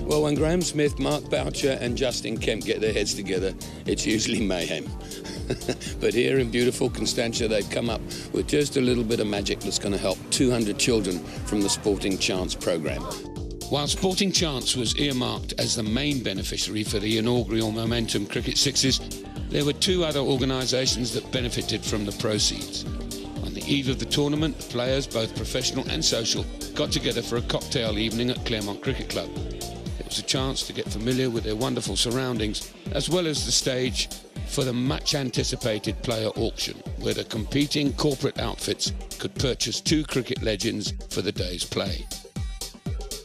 Well, when Graeme Smith, Mark Boucher and Justin Kemp get their heads together, it's usually mayhem. But here in beautiful Constantia, they've come up with just a little bit of magic that's going to help 200 children from the Sporting Chance programme. While Sporting Chance was earmarked as the main beneficiary for the inaugural Momentum Cricket Sixes, there were two other organisations that benefited from the proceeds. On the eve of the tournament, the players, both professional and social, got together for a cocktail evening at Claremont Cricket Club. It was a chance to get familiar with their wonderful surroundings, as well as the stage for the much-anticipated player auction, where the competing corporate outfits could purchase two cricket legends for the day's play.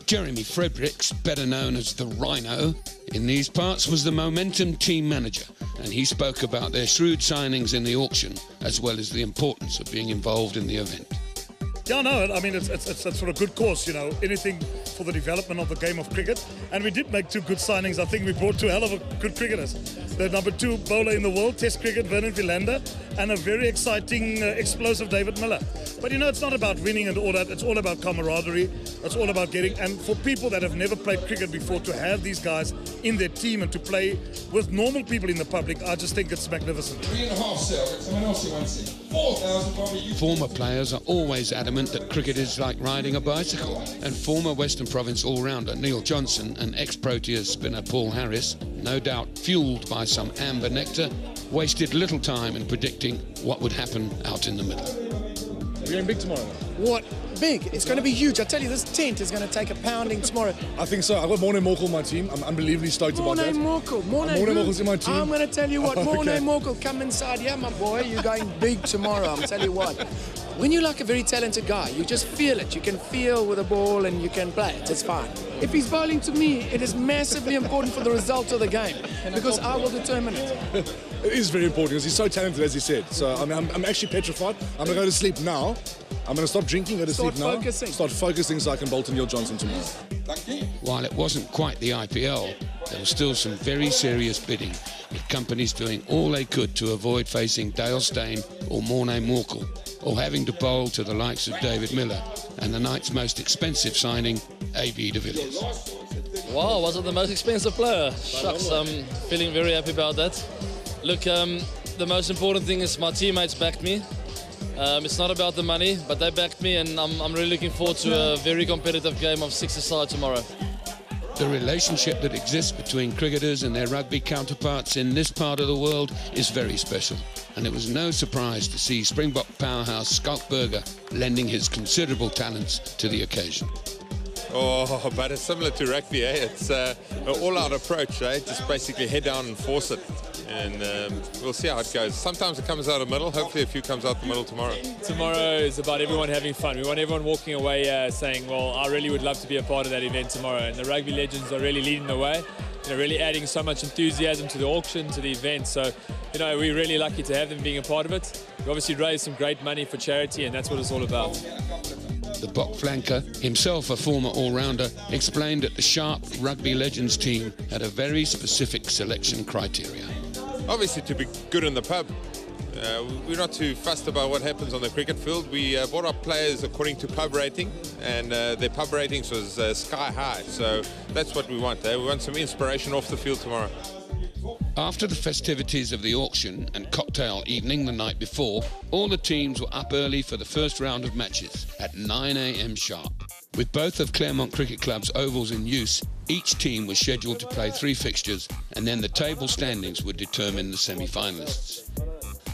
Jeremy Fredericks, better known as the Rhino, in these parts was the Momentum team manager, and he spoke about their shrewd signings in the auction, as well as the importance of being involved in the event. Yeah, no, I mean, it's a sort of good cause, you know, anything for the development of the game of cricket. And we did make two good signings. I think we brought two hell of a good cricketers. The #2 bowler in the world, Test cricket, Vernon Philander, and a very exciting, explosive David Miller. But, you know, it's not about winning and all that. It's all about camaraderie. It's all about getting... And for people that have never played cricket before, to have these guys in their team and to play with normal people in the public, I just think it's magnificent. 3.5 sale. Someone else who wants it. 4,000 probably. Former players are always adamant that cricket is like riding a bicycle, and former Western Province all-rounder Neil Johnson and ex-Proteas spinner Paul Harris, no doubt fuelled by some amber nectar, wasted little time in predicting what would happen out in the middle. We're going big tomorrow. What? Big? It's going to be huge. I tell you, this tent is going to take a pounding tomorrow. I think so. I've got Morne Morkel on my team. I'm unbelievably stoked about that. Morne Morkel's in my team. I'm going to tell you what, Morne Okay. Morkel, come inside here, my boy. You're going big tomorrow. I'm telling you what. When you're like a very talented guy, you just feel it. You can feel with a ball and you can play it. It's fine. If he's bowling to me, it is massively important for the result of the game, because I will determine it. It is very important because he's so talented, as he said. So I mean, I'm actually petrified. I'm going to go to sleep now. I'm going to stop drinking, go to sleep now. Start focusing so I can bowl to Neil Johnson tomorrow. While it wasn't quite the IPL, there was still some very serious bidding, with companies doing all they could to avoid facing Dale Steyn or Morne Morkel, or having to bowl to the likes of David Miller and the night's most expensive signing, A.B. de Villiers. Wow, was it the most expensive player? Shucks, I'm feeling very happy about that. Look, the most important thing is my teammates backed me. It's not about the money, but they backed me, and I'm really looking forward to a very competitive game of six-a-side tomorrow. The relationship that exists between cricketers and their rugby counterparts in this part of the world is very special, and it was no surprise to see Springbok powerhouse Schalk Burger lending his considerable talents to the occasion. Oh, but it's similar to rugby, eh? It's an all-out approach, eh? Just basically head down and force it. And we'll see how it goes. Sometimes it comes out of the middle. Hopefully a few comes out the middle tomorrow. Tomorrow is about everyone having fun. We want everyone walking away saying, well, I really would love to be a part of that event tomorrow. And the rugby legends are really leading the way. You know, really adding so much enthusiasm to the auction, to the event. So, you know, we're really lucky to have them being a part of it. We obviously raised some great money for charity, and that's what it's all about. The Bok flanker, himself a former all-rounder, explained that the Sharp Rugby Legends team had a very specific selection criteria. Obviously to be good in the pub. We're not too fussed about what happens on the cricket field. We brought up players according to pub rating, and their pub ratings was sky high. So that's what we want. We want some inspiration off the field tomorrow. After the festivities of the auction and cocktail evening the night before, all the teams were up early for the first round of matches at 9 a.m. sharp. With both of Claremont Cricket Club's ovals in use, each team was scheduled to play 3 fixtures, and then the table standings would determine the semi-finalists.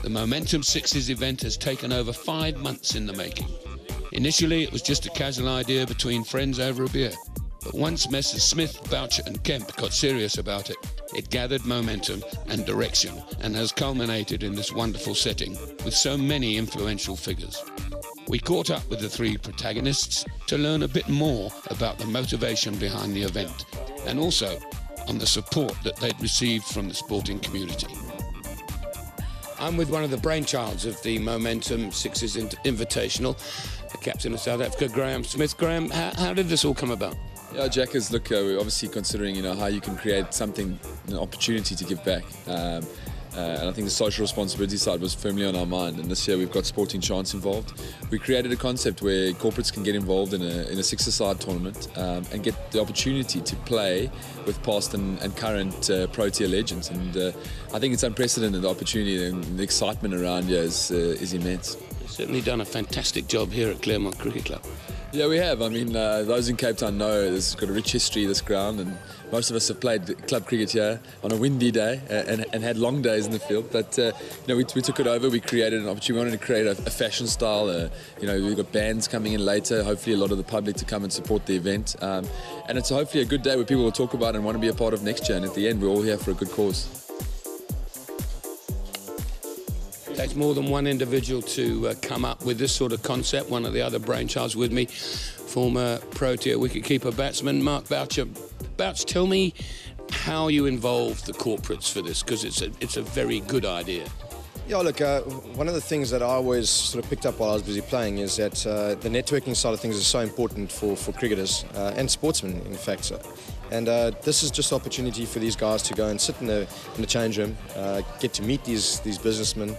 The Momentum Sixes event has taken over 5 months in the making. Initially, it was just a casual idea between friends over a beer. But once Messrs Smith, Boucher and Kemp got serious about it, it gathered momentum and direction and has culminated in this wonderful setting with so many influential figures. We caught up with the 3 protagonists to learn a bit more about the motivation behind the event and also on the support that they'd received from the sporting community. I'm with one of the brainchilds of the Momentum Sixes Invitational, the captain of South Africa, Graeme Smith. Graeme, how did this all come about? Yeah, Jackers, look, we're obviously considering, how you can create something, an opportunity to give back. And I think the social responsibility side was firmly on our mind. And this year we've got Sporting Chance involved. We created a concept where corporates can get involved in a six-a-side tournament and get the opportunity to play with past and current pro-tier legends. And I think it's unprecedented, the opportunity, and the excitement around here is immense. You've certainly done a fantastic job here at Claremont Cricket Club. Yeah, we have. I mean, those in Cape Town know this has got a rich history, this ground, and most of us have played club cricket here on a windy day and had long days in the field. But we took it over. We created an opportunity. We wanted to create a fashion style. We've got bands coming in later. Hopefully, a lot of the public to come and support the event. And it's hopefully a good day where people will talk about and want to be a part of next year. And at the end, we're all here for a good cause. It takes more than one individual to come up with this sort of concept. One of the other brainchilds with me, former pro-tier wicketkeeper batsman Mark Boucher. Bouch, tell me how you involved the corporates for this, because it's a very good idea. Yeah, look, one of the things that I always sort of picked up while I was busy playing is that the networking side of things is so important for cricketers and sportsmen, in fact. And this is just an opportunity for these guys to go and sit in the change room, get to meet these businessmen,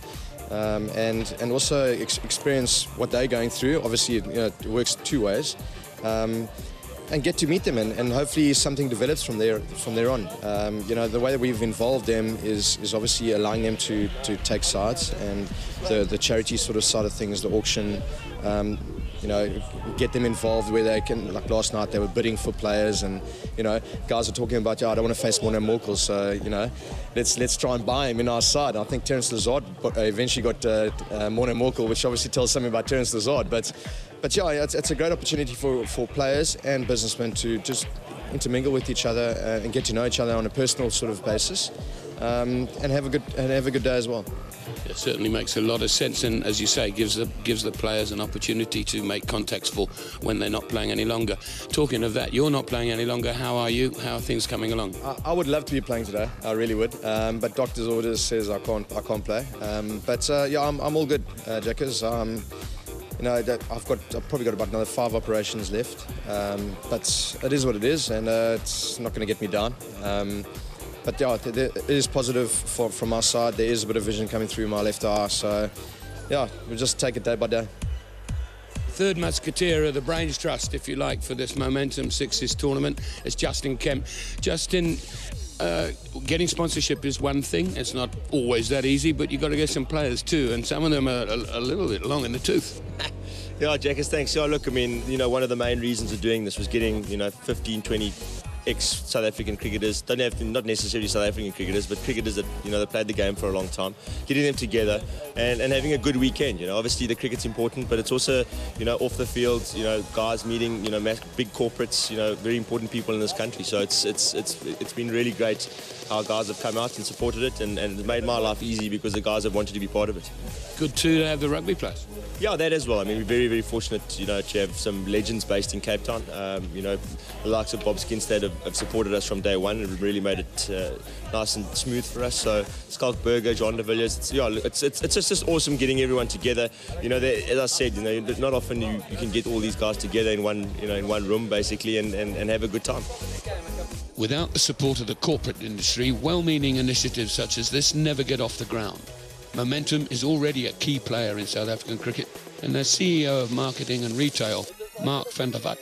and also experience what they're going through. Obviously, it works two ways. And get to meet them, and hopefully something develops from there on. The way that we've involved them is obviously allowing them to take sides, and the charity sort of side of things, the auction, get them involved where they can. Like last night, they were bidding for players, and guys are talking about, I don't want to face Morne Morkel, so let's try and buy him in our side. I think Terence Lazard eventually got Morne Morkel, which obviously tells something about Terence Lazard, But yeah, it's a great opportunity for players and businessmen to just intermingle with each other and get to know each other on a personal sort of basis, and have a good day as well. It certainly makes a lot of sense, and as you say, gives the players an opportunity to make contacts for when they're not playing any longer. Talking of that, you're not playing any longer. How are you? How are things coming along? I would love to be playing today. I really would, but doctor's orders says I can't play. I'm all good, Jackers. I've probably got about another 5 operations left, but it is what it is, and it's not going to get me down. But yeah, it is positive from our side. There is a bit of vision coming through my left eye, so yeah, we'll just take it day by day. Third musketeer of the Brains Trust, if you like, for this Momentum Sixes tournament is Justin Kemp. Justin, getting sponsorship is one thing. It's not always that easy, but you've got to get some players too, and some of them are a little bit long in the tooth. Yeah, Jackers, thanks. Yeah, look, I mean, one of the main reasons of doing this was getting, 15, 20 ex-South African cricketers, not necessarily South African cricketers, but cricketers that, that played the game for a long time, getting them together and having a good weekend. Obviously the cricket's important, but it's also, off the field, guys meeting, big corporates, very important people in this country. So it's been really great how guys have come out and supported it, and it made my life easy because the guys have wanted to be part of it. Good too to have the rugby players. Yeah, that as well. I mean, we're very, very fortunate, to have some legends based in Cape Town. The likes of Bob Skinstad have supported us from day one and really made it nice and smooth for us. So Skalk Burger, John de Villiers, it's just awesome getting everyone together. As I said, not often you can get all these guys together in one room basically and have a good time. Without the support of the corporate industry, well-meaning initiatives such as this never get off the ground. Momentum is already a key player in South African cricket, and their CEO of marketing and retail, Mark van der Vat,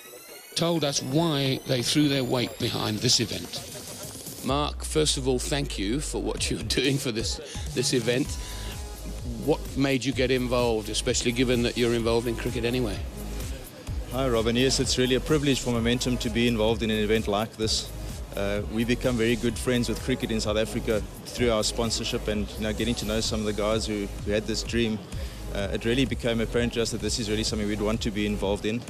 told us why they threw their weight behind this event. Mark, first of all, thank you for what you're doing for this event. What made you get involved, especially given that you're involved in cricket anyway? Hi, Robin. Yes, it's really a privilege for Momentum to be involved in an event like this. We become very good friends with cricket in South Africa through our sponsorship, and getting to know some of the guys who had this dream. It really became apparent to us that this is really something we'd want to be involved in.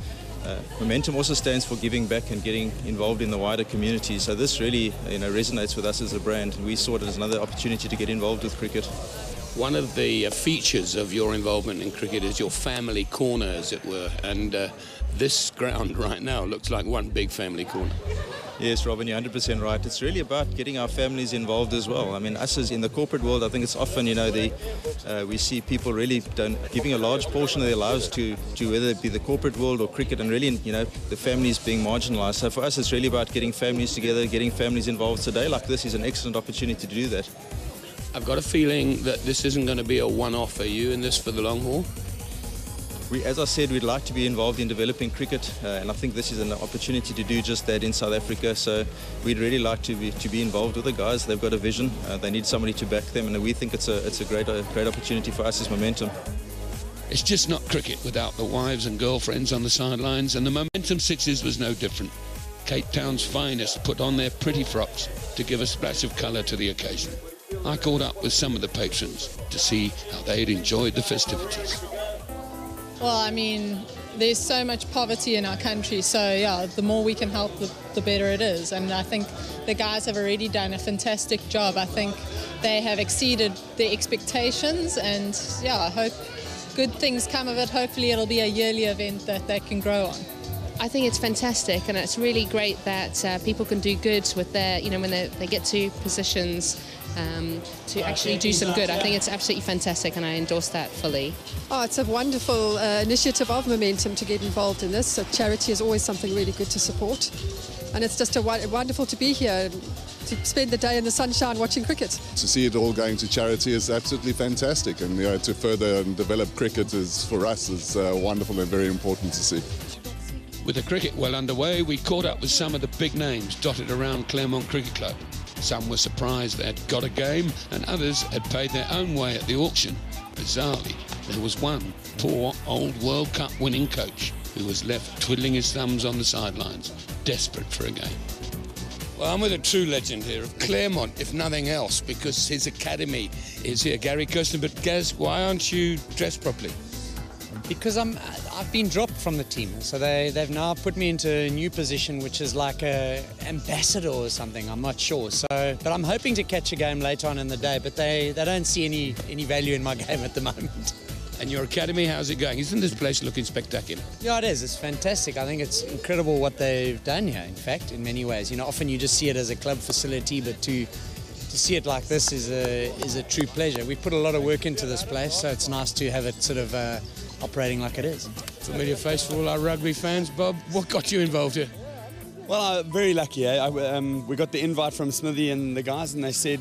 Momentum also stands for giving back and getting involved in the wider community. So this really resonates with us as a brand. We saw it as another opportunity to get involved with cricket. One of the features of your involvement in cricket is your family corner, as it were, and this ground right now looks like one big family corner. Yes, Robin, you're 100% right. It's really about getting our families involved as well. I mean, us as in the corporate world, I think it's often, we see people really giving a large portion of their lives to whether it be the corporate world or cricket, and really, the families being marginalised. So for us, it's really about getting families together, getting families involved. So a day like this is an excellent opportunity to do that. I've got a feeling that this isn't going to be a one-off. Are you in this for the long haul? As I said, we'd like to be involved in developing cricket, and I think this is an opportunity to do just that in South Africa. So we'd really like to be involved with the guys. They've got a vision. They need somebody to back them, and we think it's a great opportunity for us as Momentum. It's just not cricket without the wives and girlfriends on the sidelines, and the Momentum Sixes was no different. Cape Town's finest put on their pretty frocks to give a splash of colour to the occasion. I caught up with some of the patrons to see how they'd enjoyed the festivities. Well, I mean, there's so much poverty in our country, so yeah, the more we can help, the better it is. And I think the guys have already done a fantastic job. I think they have exceeded their expectations, and yeah, I hope good things come of it. Hopefully it'll be a yearly event that they can grow on. I think it's fantastic, and it's really great that people can do good with their, when they get to positions to actually do some good. I think it's absolutely fantastic, and I endorse that fully. Oh, it's a wonderful initiative of Momentum to get involved in this. So charity is always something really good to support, and it's just wonderful to be here, to spend the day in the sunshine watching cricket. To see it all going to charity is absolutely fantastic, and to further and develop cricket for us is wonderful and very important to see. With the cricket well underway, we caught up with some of the big names dotted around Claremont Cricket Club. Some were surprised they'd got a game, and others had paid their own way at the auction. Bizarrely, there was one poor old World Cup winning coach who was left twiddling his thumbs on the sidelines, desperate for a game. Well, I'm with a true legend here of Claremont, if nothing else, because his academy is here. Gary Kirsten, but Gaz, why aren't you dressed properly? Because I've been dropped from the team, so they've now put me into a new position, which is like a ambassador or something. I'm not sure. But I'm hoping to catch a game later on in the day. But they don't see any value in my game at the moment. And your academy, how's it going? Isn't this place looking spectacular? Yeah, it is. It's fantastic. I think it's incredible what they've done here. In fact, in many ways, often you just see it as a club facility, but to see it like this is a true pleasure. We've put a lot of work into this place, so it's nice to have it sort of operating like it is. Familiar face for all our rugby fans. Bob, what got you involved here? Well, very lucky. We got the invite from Smithy and the guys, and they said,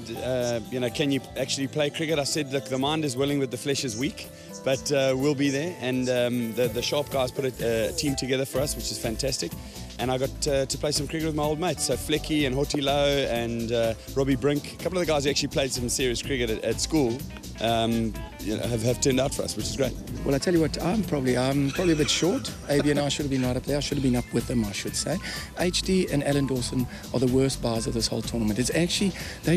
can you actually play cricket? I said, look, the mind is willing, but the flesh is weak. But we'll be there, and the Sharp guys put a team together for us, which is fantastic. And I got to play some cricket with my old mates, so Flecky and Hoti Low and Robbie Brink. A couple of the guys who actually played some serious cricket at school have turned out for us, which is great. Well, I tell you what, I'm probably a bit short. AB and I should have been right up there. I should have been up with them, I should say. HD and Alan Dawson are the worst bars of this whole tournament. They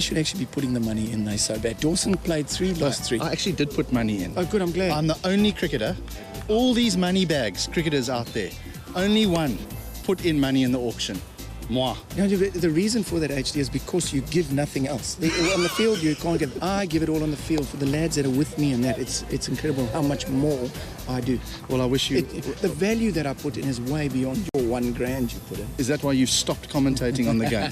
should actually be putting the money in. They're so bad. Dawson played 3, lost 3. I actually did put money in. Oh, good, I'm glad. I'm the only cricketer. All these money bags, cricketers out there, only one put in money in the auction. Moi. The reason for that, HD, is because you give nothing else. On the field, you can't give. I give it all on the field for the lads that are with me, and that it's incredible how much more I do. Well, I wish you. The value that I put in is way beyond your $1,000 you put in. Is that why you've stopped commentating on the game?